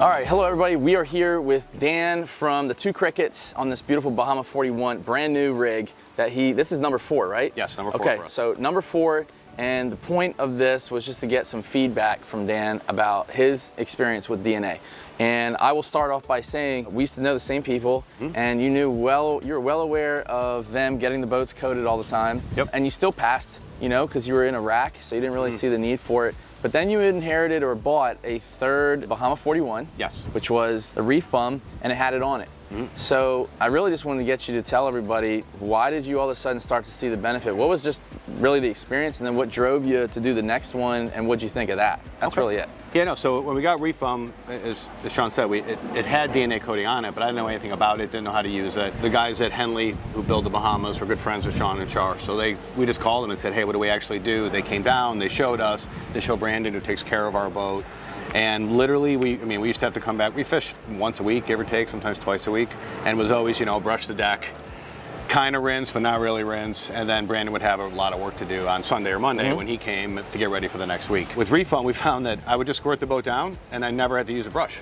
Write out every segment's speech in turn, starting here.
All right, hello everybody. We are here with Dan from the Two Krickets on this beautiful Bahama 41 brand new rig that this is number 4, right? Yes, number 4 Okay, for us. so number 4, and the point of this was just to get some feedback from Dan about his experience with DNA. And I will start off by saying we used to know the same people, and you were well aware of them getting the boats coated all the time. Yep. And you still passed, because you were in Iraq, so you didn't really see the need for it. But then you inherited or bought a third Bahama 41, Yes. which was a reef bum, and it had it on it. So I really just wanted to get you to tell everybody, why did you all of a sudden start to see the benefit? What was just really the experience, and then what drove you to do the next one, and what'd you think of that? That's really it. Yeah, no, so when we got reef bum, as Sean said, it had DNA coating on it, but I didn't know anything about it, didn't know how to use it. The guys at Henley who build the Bahamas were good friends with Sean and Char, so we just called them and said, hey, what do we actually do? They came down, they showed us, they showed Brandon, who takes care of our boat. And literally, we used to have to come back. We fished once a week, give or take, sometimes twice a week, and it was always, brush the deck, kind of rinse, but not really rinse. And then Brandon would have a lot of work to do on Sunday or Monday when he came to get ready for the next week. With reef bum, we found that I would just squirt the boat down, and I never had to use a brush.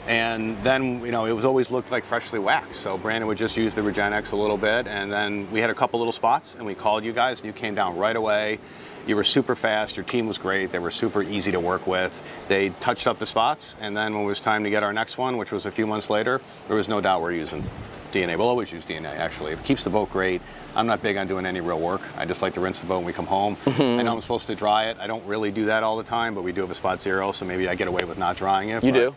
And then, it was always looked like freshly waxed. So Brandon would just use the Regenex a little bit, and then we had a couple little spots, and we called you guys, and you came down right away. You were super fast, your team was great, they were super easy to work with. They touched up the spots, and then when it was time to get our next one, which was a few months later, there was no doubt we're using DNA. We'll always use DNA, actually. It keeps the boat great. I'm not big on doing any real work. I just like to rinse the boat when we come home. I know I'm supposed to dry it. I don't really do that all the time, but we do have a spot 0, so maybe I get away with not drying it. You do?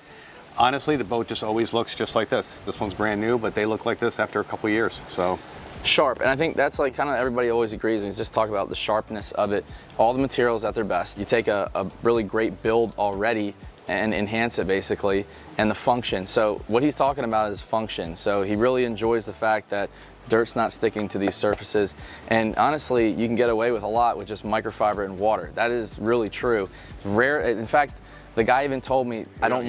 Honestly, the boat just always looks just like this. This one's brand new, but they look like this after a couple years, so. Sharp, and I think that's like kind of everybody always agrees, and just talk about the sharpness of it. All the materials at their best. You take a really great build already and enhance it basically, and the function. So what he's talking about is function. So he really enjoys the fact that dirt's not sticking to these surfaces, and honestly, you can get away with a lot with just microfiber and water. That is really true. It's rare. In fact, the guy even told me, I don't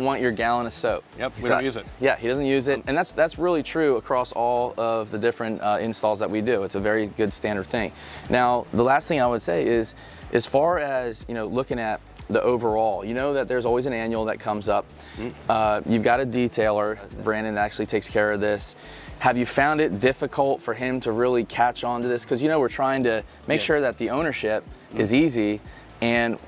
want your gallon of soap. Yep, we don't use it. Yeah, he doesn't use it, and that's really true across all of the different installs that we do. It's a very good standard thing. Now, the last thing I would say is, as far as looking at the overall, that there's always an annual that comes up. You've got a detailer. Brandon actually takes care of this. Have you found it difficult for him to really catch on to this? Because we're trying to make sure that the ownership is easy, and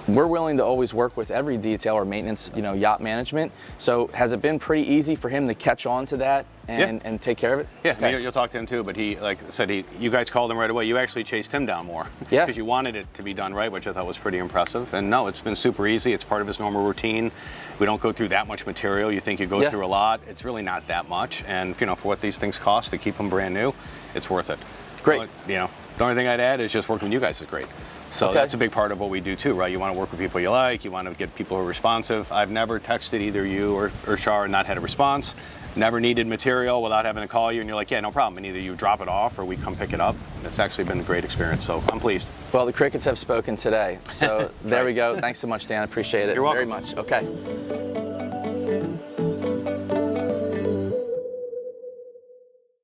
we're willing to always work with every detail or maintenance, yacht management. So has it been pretty easy for him to catch on to that and take care of it? Yeah, okay. You'll talk to him too, but he, like I said, you guys called him right away. You actually chased him down more. Yeah. Because you wanted it to be done right, which I thought was pretty impressive. And no, it's been super easy. It's part of his normal routine. We don't go through that much material. You think you go through a lot. It's really not that much. And, for what these things cost to keep them brand new, it's worth it. Great. The only thing I'd add is just working with you guys is great. So that's a big part of what we do too, right? You want to work with people you like, you want to get people who are responsive. I've never texted either you or Shar and not had a response. Never needed material without having to call you, and you're like, yeah, no problem. And either you drop it off or we come pick it up. It's actually been a great experience, so I'm pleased. Well, the Krickets have spoken today. So there we go. Thanks so much, Dan. I appreciate it You're welcome. very much. Okay.